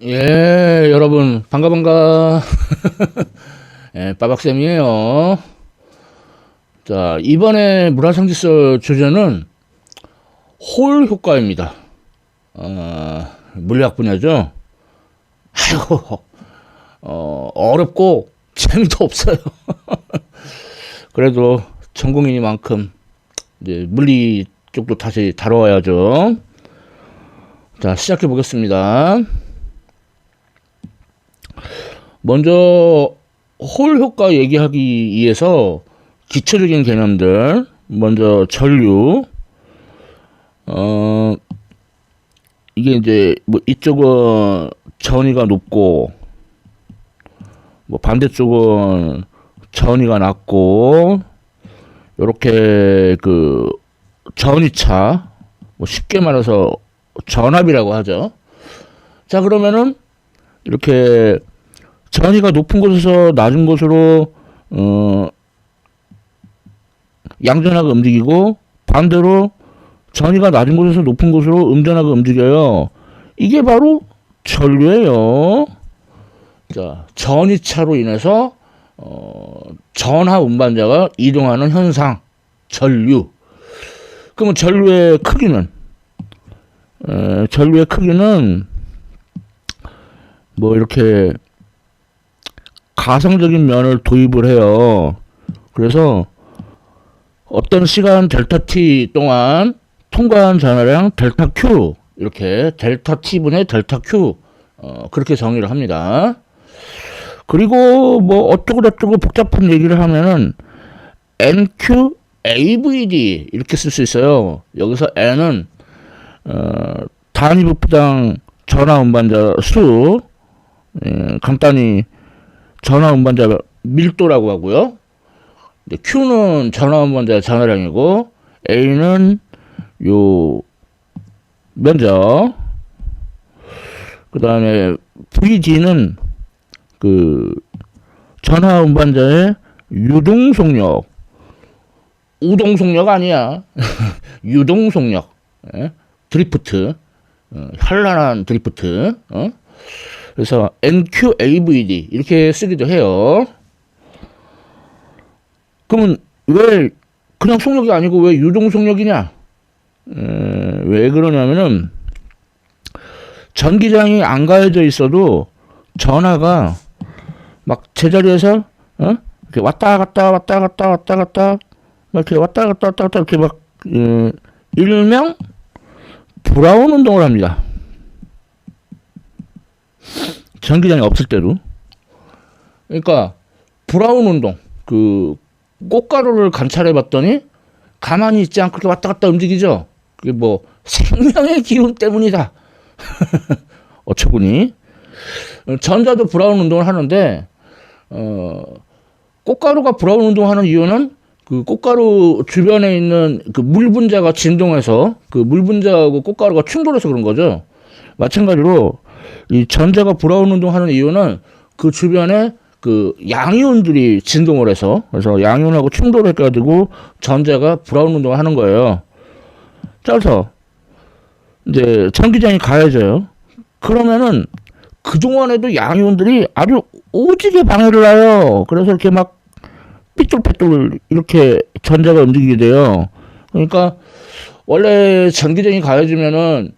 예, 여러분, 반가. 예, 빠박쌤이에요. 자, 이번에 물화성지서 주제는 홀 효과입니다. 물리학 분야죠. 아이고, 어렵고 재미도 없어요. 그래도 전공이니만큼 이제 물리 쪽도 다시 다뤄야죠. 자, 시작해 보겠습니다. 먼저 홀 효과 얘기하기 위해서 기초적인 개념들, 먼저 전류. 이게 이제 뭐 이쪽은 전위가 높고 뭐 반대쪽은 전위가 낮고, 요렇게 그 전위차, 뭐 쉽게 말해서 전압이라고 하죠. 자, 그러면은 이렇게 전위가 높은 곳에서 낮은 곳으로 양전하가 움직이고, 반대로 전위가 낮은 곳에서 높은 곳으로 음전하가 움직여요. 이게 바로 전류예요. 자, 전위차로 인해서 전하 운반자가 이동하는 현상, 전류. 그러면 전류의 크기는 뭐 이렇게 가성적인 면을 도입을 해요. 그래서 어떤 시간 델타 t 동안 통과한 전하량 델타 q, 이렇게 델타 t분의 델타 q, 그렇게 정의를 합니다. 그리고 뭐 어쩌고저쩌고 복잡한 얘기를 하면은 nq avd 이렇게 쓸 수 있어요. 여기서 n은 단위 부피당 전하 운반자 수, 간단히 전하 운반자 밀도라고 하고요. Q는 전하 운반자 전하량이고, A는 요 면적, 그 다음에 VD는 그 전하 운반자의 유동 속력, 우동 속력 아니야. 유동 속력, 드리프트, 현란한 드리프트. 그래서 NQAVD 이렇게 쓰기도 해요. 그러면 왜 그냥 속력이 아니고 왜 유동 속력이냐? 왜 그러냐면은 전기장이 안 가해져 있어도 전하가 막 제자리에서 이렇게 왔다 갔다 이렇게 왔다 갔다 이렇게 막 일명 브라운 운동을 합니다. 전기장이 없을 때도. 그러니까 브라운 운동, 그 꽃가루를 관찰해 봤더니 가만히 있지 않고 이렇게 왔다 갔다 움직이죠. 그게 뭐 생명의 기운 때문이다. 어처구니. 전자도 브라운 운동을 하는데 꽃가루가 브라운 운동하는 이유는 그 꽃가루 주변에 있는 그 물 분자가 진동해서 그 물 분자하고 꽃가루가 충돌해서 그런 거죠. 마찬가지로 이 전자가 브라운 운동하는 이유는 그 주변에 그 양이온들이 진동을 해서, 그래서 양이온하고 충돌해가지고 전자가 브라운 운동을 하는 거예요. 그래서 이제 전기장이 가해져요. 그러면은 그동안에도 양이온들이 아주 오지게 방해를 해요. 그래서 이렇게 막 삐뚤빼뚤 이렇게 전자가 움직이게 돼요. 그러니까 원래 전기장이 가해지면은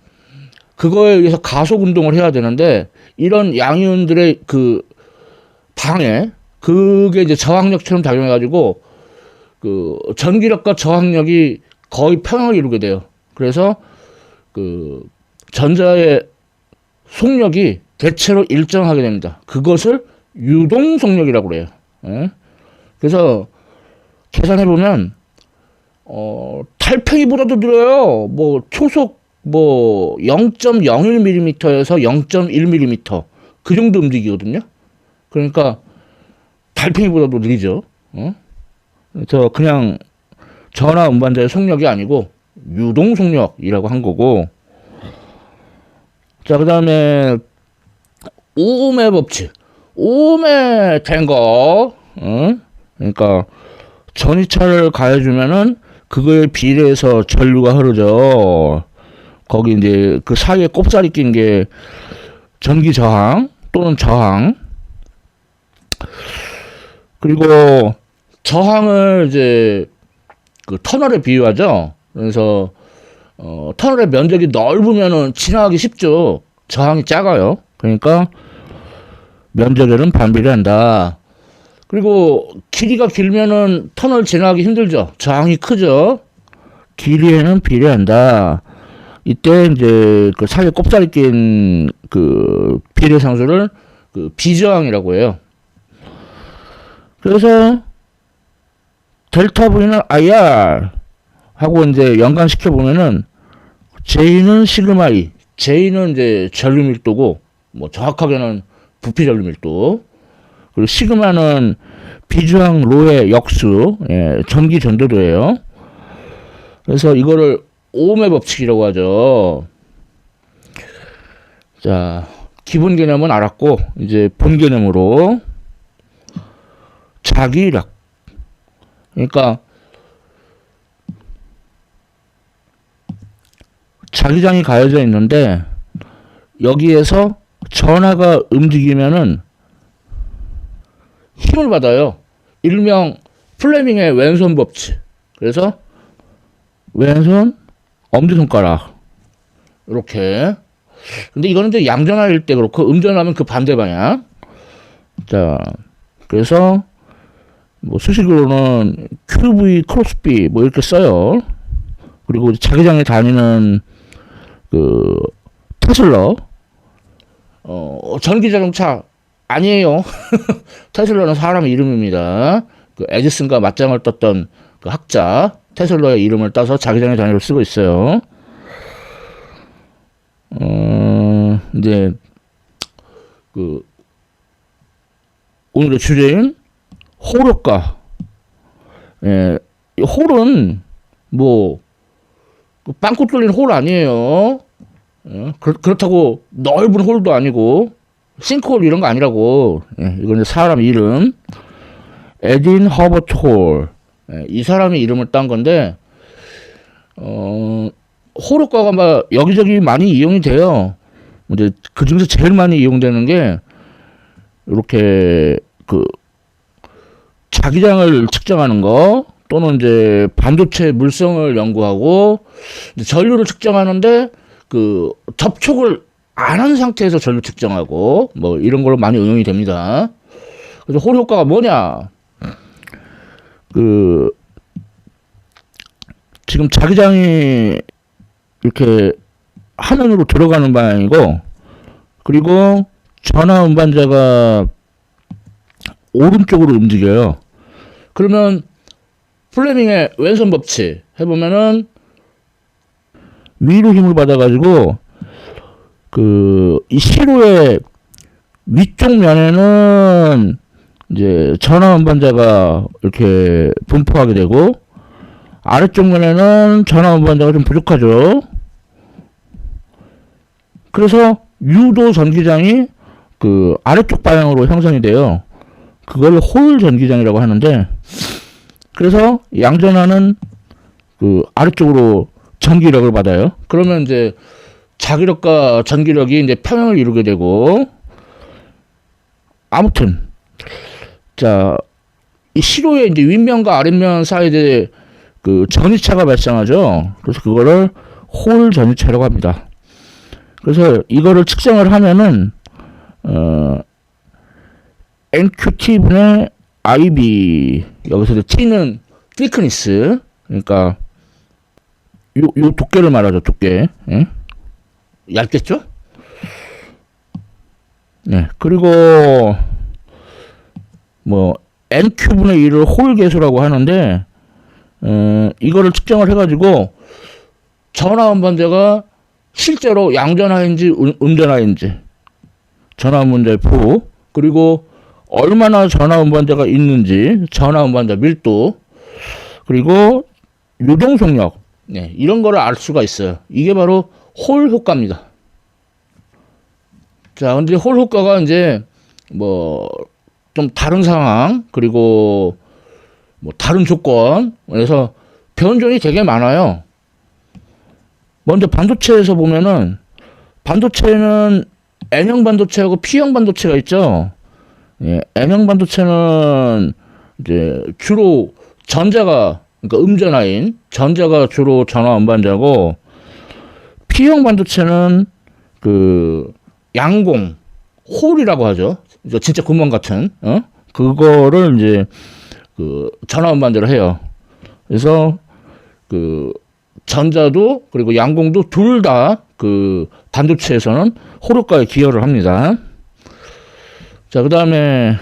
그거에 의해서 가속 운동을 해야 되는데, 이런 양이온들의 그 방해, 그게 이제 저항력처럼 작용해가지고 그 전기력과 저항력이 거의 평행을 이루게 돼요. 그래서 그 전자의 속력이 대체로 일정하게 됩니다. 그것을 유동 속력이라고 그래요. 그래서 계산해보면 달팽이보다도 느려요. 뭐 초속 뭐 0.01mm에서 0.1mm 그 정도 움직이거든요. 그러니까 달팽이보다도 느리죠. 그래서 그냥 전하 운반자의 속력이 아니고 유동 속력이라고 한 거고. 자, 그 다음에 오음의 법칙, 오음의 된 거. 그러니까 전위차를 가해주면은 그거에 비례해서 전류가 흐르죠. 거기 이제 그 사이에 꼽살이 낀 게 전기 저항 또는 저항. 그리고 저항을 이제 그 터널에 비유하죠. 그래서 터널의 면적이 넓으면은 지나가기 쉽죠. 저항이 작아요. 그러니까 면적에는 반비례한다. 그리고 길이가 길면은 터널 지나가기 힘들죠. 저항이 크죠. 길이에는 비례한다. 이때 이제 그 사이에 꼽사리 낀 그 비례 상수를 그 비저항이라고 해요. 그래서 델타 V는 IR 하고 이제 연관시켜 보면은 J는 시그마 E, J는 이제 전류 밀도고 뭐 정확하게는 부피 전류 밀도, 그리고 시그마는 비저항 로의 역수, 예, 전기 전도도예요. 그래서 이거를 오음의 법칙이라고 하죠. 자, 기본 개념은 알았고 이제 본 개념으로 자기력. 그러니까 자기장이 가해져 있는데 여기에서 전하가 움직이면은 힘을 받아요. 일명 플레밍의 왼손 법칙. 그래서 왼손, 엄지손가락 이렇게. 근데 이거는 이제 양전하일 때 그렇고 음전하면 그 반대 방향. 자, 그래서 뭐 수식으로는 QV 크로스비 뭐 이렇게 써요. 그리고 자기장에 다니는 그 테슬러, 전기자동차 아니에요. 테슬러는 사람 이름입니다. 그 에디슨과 맞짱을 떴던 그 학자 테슬러의 이름을 따서 자기장의 단위로 쓰고 있어요. 이제 그 오늘의 주제인 홀 효과. 예, 홀은 뭐 빵꾸 뚫린 홀 아니에요. 예, 그렇다고 넓은 홀도 아니고 싱크홀 이런 거 아니라고. 예, 이건 사람 이름. 에딘 허버트 홀. 예, 이 사람의 이름을 딴 건데 홀 효과가 막 여기저기 많이 이용이 돼요. 이제 그 중에서 제일 많이 이용되는 게 이렇게 그 자기장을 측정하는 거, 또는 이제 반도체 물성을 연구하고 전류를 측정하는데 그 접촉을 안 한 상태에서 전류 측정하고 뭐 이런 걸로 많이 응용이 됩니다. 그래서 홀 효과가 뭐냐? 그 지금 자기장이 이렇게 화면으로 들어가는 방향이고, 그리고 전화 운반자가 오른쪽으로 움직여요. 그러면 플레밍의 왼손 법칙 해보면은 위로 힘을 받아가지고 이 시로의 위쪽 면에는 이제 전화 운반자가 이렇게 분포하게 되고, 아래쪽 면에는 전화 운반자가 좀 부족하죠. 그래서 유도 전기장이 그 아래쪽 방향으로 형성이 돼요. 그걸 홀 전기장이라고 하는데, 그래서 양전하는 그 아래쪽으로 전기력을 받아요. 그러면 이제 자기력과 전기력이 이제 평행을 이루게 되고, 아무튼 자, 이 시로의 이제 윗면과 아랫면 사이에 그 전이차가 발생하죠. 그래서 그거를 홀 전이차라고 합니다. 그래서 이거를 측정을 하면은 NQT분의 IB, 여기서 T는 thickness, 그러니까 요 두께를 말하죠. 두께. 예? 얇겠죠? 네. 그리고 뭐 NQ분의 1을 홀 계수라고 하는데, 이거를 측정을 해가지고 전화 운반자가 실제로 양전하인지 음전하인지, 전화 운반자의 포, 그리고 얼마나 전화 운반자가 있는지, 전화 운반자 밀도, 그리고 유동 속력, 네, 이런 거를 알 수가 있어요. 이게 바로 홀 효과입니다. 자, 근데 홀 효과가 이제 뭐 좀 다른 상황, 그리고 뭐 다른 조건, 그래서 변종이 되게 많아요. 먼저 반도체에서 보면은, 반도체는 N형 반도체하고 P형 반도체가 있죠. 예, N형 반도체는 이제 주로 전자가, 그러니까 음전화인 전자가 주로 전화 운반자고, P형 반도체는 그 양공 홀이라고 하죠. 진짜 구멍 같은 그거를 이제 그 전화 운반자로 해요. 그래서 그 전자도 그리고 양공도 둘 다 그 반도체에서는 호르가에 기여를 합니다. 자, 그 다음에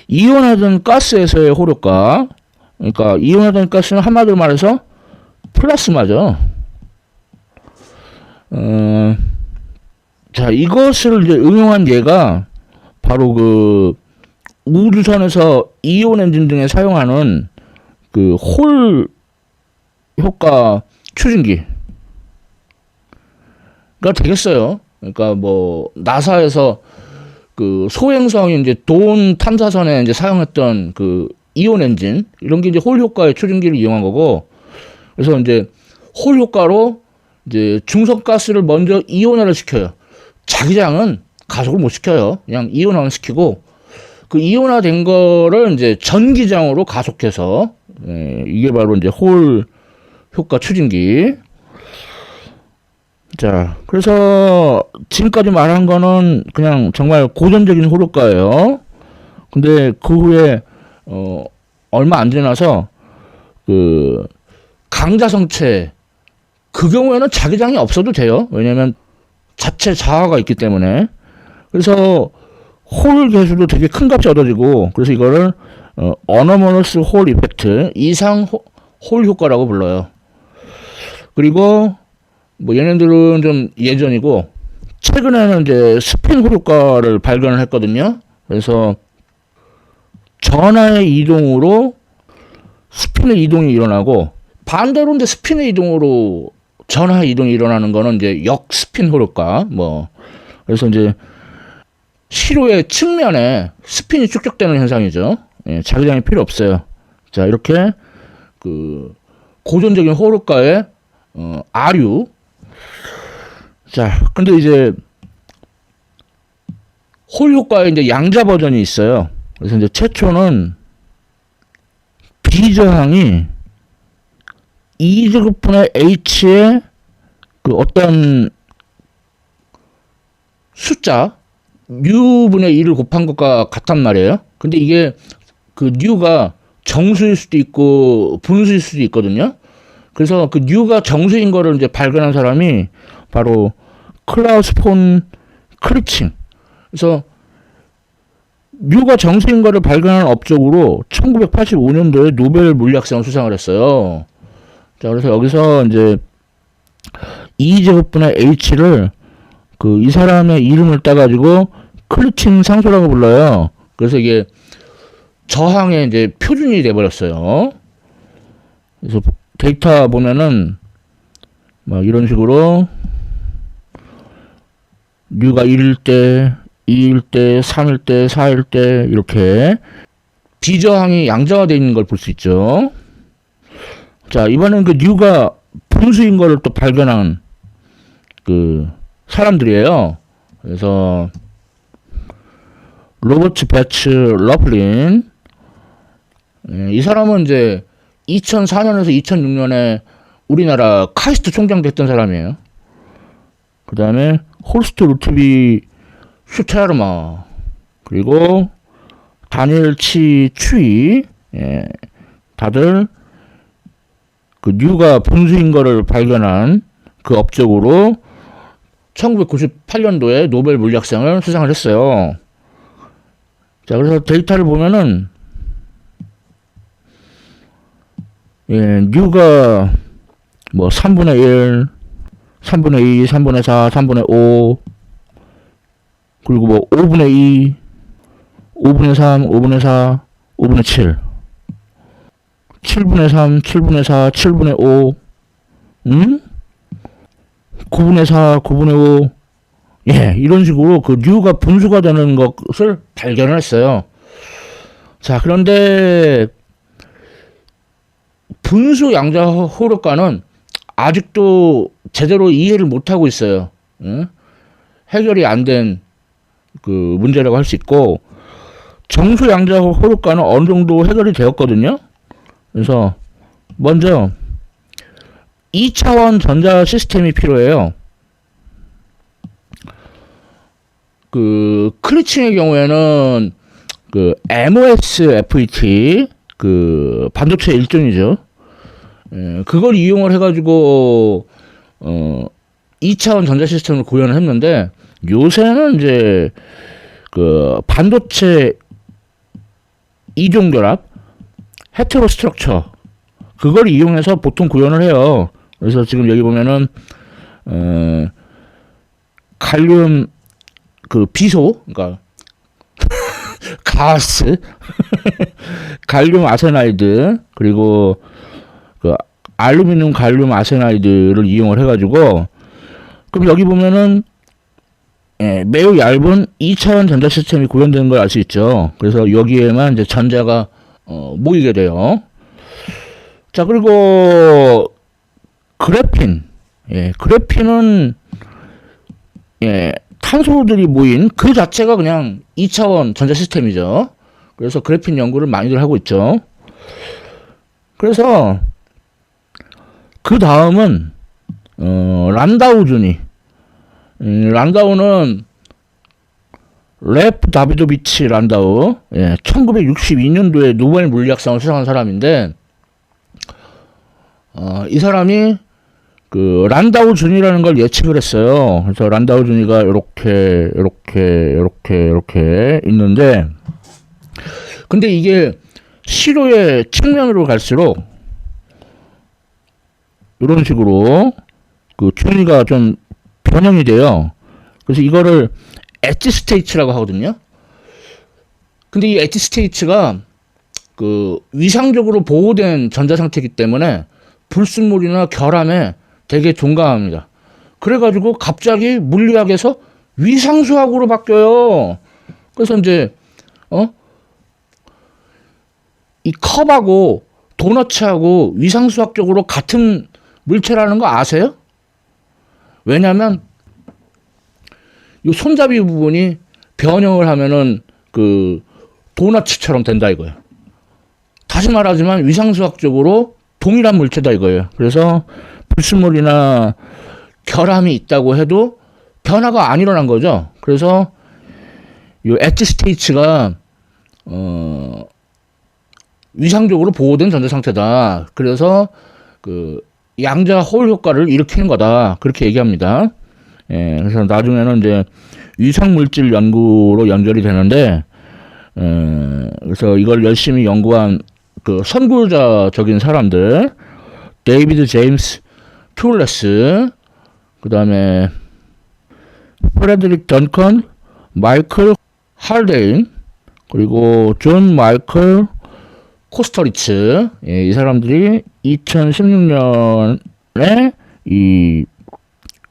이온화된 가스에서의 호르가, 그러니까 이온화된 가스는 한마디로 말해서 플라스마죠. 자, 이것을 이제 응용한 예가 바로 그 우주선에서 이온 엔진 등에 사용하는 그 홀 효과 추진기가 되겠어요. 그러니까 뭐 나사에서 그 소행성이 이제 돈 탐사선에 이제 사용했던 그 이온 엔진 이런 게 이제 홀 효과의 추진기를 이용한 거고, 그래서 이제 홀 효과로 이제 중성 가스를 먼저 이온화를 시켜요. 자기장은 가속을 못 시켜요. 그냥 이온화만 시키고, 그 이온화된 거를 이제 전기장으로 가속해서, 이게 바로 이제 홀 효과 추진기. 자, 그래서 지금까지 말한 거는 그냥 정말 고전적인 홀 효과예요. 근데 그 후에 얼마 안 지나서 그 강자성체, 그 경우에는 자기장이 없어도 돼요. 왜냐면 자체 자화가 있기 때문에. 그래서 홀 개수도 되게 큰 값이 얻어지고, 그래서 이거를 어너머너스 홀 이펙트, 이상 홀 효과라고 불러요. 그리고 뭐 얘네들은 좀 예전이고, 최근에는 이제 스핀 홀 효과를 발견을 했거든요. 그래서 전하의 이동으로 스핀의 이동이 일어나고, 반대로 이제 스핀의 이동으로 전하 이동이 일어나는 거는 이제 역스핀 홀 효과. 뭐 그래서 이제 시로의 측면에 스핀이 축적되는 현상이죠. 예, 자기장이 필요 없어요. 자, 이렇게 그 고전적인 홀 효과의 아류. 자, 근데 이제 홀 효과의 이제 양자 버전이 있어요. 그래서 이제 최초는 비저항이 2제곱분의 h의 그 어떤 숫자 뉴분의 1을 곱한 것과 같단 말이에요. 근데 이게 그 뉴가 정수일 수도 있고 분수일 수도 있거든요. 그래서 그 뉴가 정수인 거를 이제 발견한 사람이 바로 클라우스 폰 크리칭. 그래서 뉴가 정수인 거를 발견한 업적으로 1985년도에 노벨 물리학상을 수상을 했어요. 자, 그래서 여기서 이제 2제곱분의 h를 그 이 사람의 이름을 따가지고 클리칭 상소라고 불러요. 그래서 이게 저항의 이제 표준이 돼버렸어요. 그래서 데이터 보면은 뭐 이런 식으로 뉴가 1일 때, 2일 때, 3일 때, 4일 때 이렇게 비저항이 양자화되어 있는 걸 볼 수 있죠. 자, 이번엔 그 뉴가 분수인 거를 또 발견한 그 사람들이에요. 그래서 로버트 배츠 러플린, 이 사람은 이제 2004년에서 2006년에 우리나라 카이스트 총장 됐던 사람이에요. 그 다음에 홀스트 루트비 슈테르마, 그리고 다니엘 치 추이, 다들 그 뉴가 분수인 거를 발견한 그 업적으로 1998년도에 노벨 물리학상을 수상을 했어요. 자, 그래서 데이터를 보면은 뉴가 뭐 3분의 1, 3분의 2, 3분의 4, 3분의 5, 그리고 뭐 5분의 2, 5분의 3, 5분의 4, 5분의 7, 7분의 3, 7분의 4, 7분의 5, 9분의 4, 9분의 5, 이런 식으로 그 뉴가 분수가 되는 것을 발견을 했어요. 자, 그런데 분수 양자 호르가는 아직도 제대로 이해를 못하고 있어요. 해결이 안 된 그 문제라고 할 수 있고, 정수 양자 호효과는 어느 정도 해결이 되었거든요. 그래서 먼저 2차원 전자 시스템이 필요해요. 그 클리칭의 경우에는 그 MOSFET 그 반도체 일종이죠. 그걸 이용을 해가지고 2차원 전자 시스템을 구현을 했는데, 요새는 이제 그 반도체 이중 결합 헤테로 스트럭처 그걸 이용해서 보통 구현을 해요. 그래서 지금 여기 보면은 갈륨 그 비소, 그러니까 가스 갈륨 아세나이드, 그리고 그 알루미늄 갈륨 아세나이드를 이용을 해가지고, 그럼 여기 보면은 매우 얇은 2차원 전자 시스템이 구현되는 걸 알 수 있죠. 그래서 여기에만 이제 전자가 모이게 돼요. 자, 그리고 그래핀, 그래핀은 탄소들이 모인 그 자체가 그냥 2차원 전자 시스템이죠. 그래서 그래핀 연구를 많이들 하고 있죠. 그래서 그 다음은 란다우 준이, 란다우는 레프 다비도비치 란다우, 1962년도에 노벨 물리학상을 수상한 사람인데, 이 사람이 그 란다우 준이라는 걸 예측을 했어요. 그래서 란다우 준이가 이렇게 있는데, 근데 이게 시로의 측면으로 갈수록 이런 식으로 그 준이가 좀 변형이 돼요. 그래서 이거를 엣지 스테이츠라고 하거든요. 근데 이 엣지 스테이츠가 그 위상적으로 보호된 전자 상태이기 때문에 불순물이나 결함에 되게 둔감합니다. 그래가지고 갑자기 물리학에서 위상수학으로 바뀌어요. 그래서 이제 이 컵하고 도너츠하고 위상수학적으로 같은 물체라는 거 아세요? 왜냐면 이 손잡이 부분이 변형을 하면은 그 도너츠처럼 된다 이거예요. 다시 말하지만 위상수학적으로 동일한 물체다 이거예요. 그래서 불순물이나 결함이 있다고 해도 변화가 안 일어난 거죠. 그래서 이 엣지 스테이츠가 위상적으로 보호된 전자 상태다. 그래서 그 양자 홀 효과를 일으키는 거다. 그렇게 얘기합니다. 그래서 나중에는 이제 위상 물질 연구로 연결이 되는데, 그래서 이걸 열심히 연구한 그 선구자적인 사람들, 데이비드 제임스 퓨레스, 그 다음에 프레드릭 던컨, 마이클 할데인, 그리고 존 마이클 코스터리츠, 이 사람들이 2016년에 이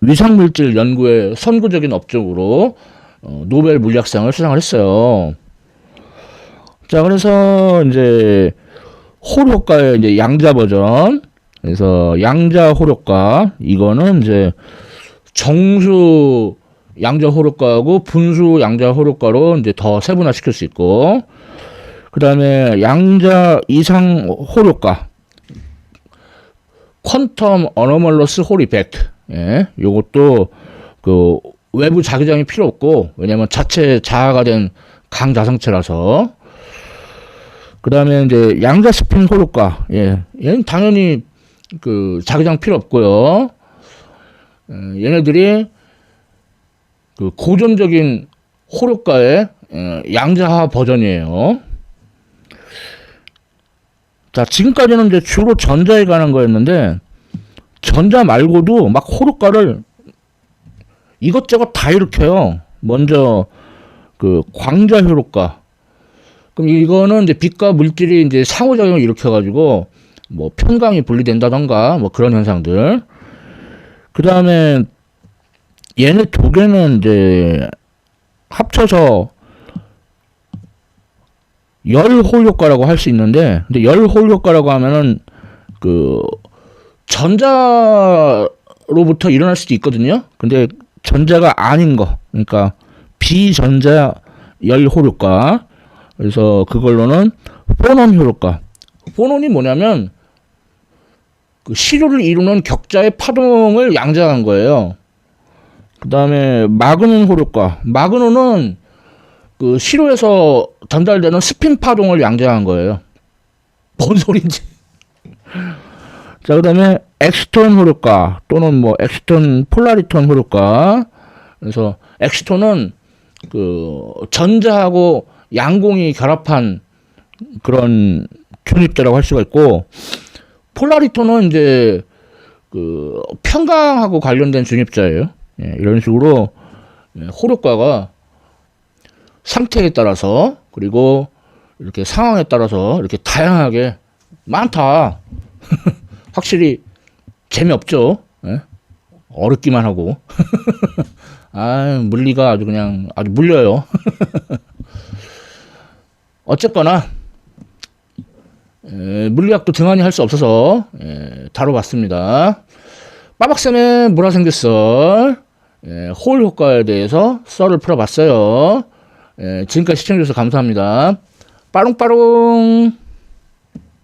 위상물질 연구의 선구적인 업적으로 노벨 물리학상을 수상을 했어요. 자, 그래서 이제 홀 효과의 이제 양자 버전. 그래서 양자 홀 효과, 이거는 이제 정수 양자 홀 효과하고 분수 양자 홀 효과로 이제 더 세분화 시킬 수 있고, 그 다음에 양자 이상 홀 효과, 퀀텀 어노멀러스 홀 이펙트. 요것도 그 외부 자기장이 필요 없고, 왜냐면 자체 자아가 된 강자성체라서. 그 다음에 이제 양자 스핀 홀 효과. 얘는 당연히 그 자기장 필요 없고요. 얘네들이 그 고전적인 홀 효과의 양자화 버전이에요. 자, 지금까지는 이제 주로 전자에 관한 거였는데, 전자 말고도 막 홀 효과를 이것저것 다 일으켜요. 먼저 그 광자 효과. 그럼 이거는 이제 빛과 물질이 이제 상호작용을 일으켜가지고 뭐 편광이 분리된다던가 뭐 그런 현상들. 그 다음에 얘네 두 개는 이제 합쳐서 열홀 효과라고 할 수 있는데, 근데 열홀 효과라고 하면은 그 전자로부터 일어날 수도 있거든요. 근데 전자가 아닌 거, 그러니까 비전자 열 호효과. 그래서 그걸로는 포논 효효과. 포논이 뭐냐면 그 시료를 이루는 격자의 파동을 양자한 거예요. 그 다음에 마그논 효효과. 마그논은 그 시료에서 전달되는 스핀 파동을 양자한 거예요. 뭔 소린지. 자, 그 다음에 엑스톤 효효과 또는 뭐 엑스톤 폴라리톤 효효과. 그래서 엑스톤은 그 전자하고 양공이 결합한 그런 중립자라고 할 수가 있고, 폴라리톤은 이제 그 평강하고 관련된 중립자예요. 예, 이런 식으로 호효과가 상태에 따라서 그리고 이렇게 상황에 따라서 이렇게 다양하게 많다. 확실히 재미없죠. 예? 어렵기만 하고. 아, 물리가 아주 그냥 아주 물려요. 어쨌거나 물리학도 등한히 할 수 없어서 다뤄봤습니다. 빠박쌤의 물화생대썰 홀 효과에 대해서 썰을 풀어봤어요. 지금까지 시청해주셔서 감사합니다. 빠롱빠롱.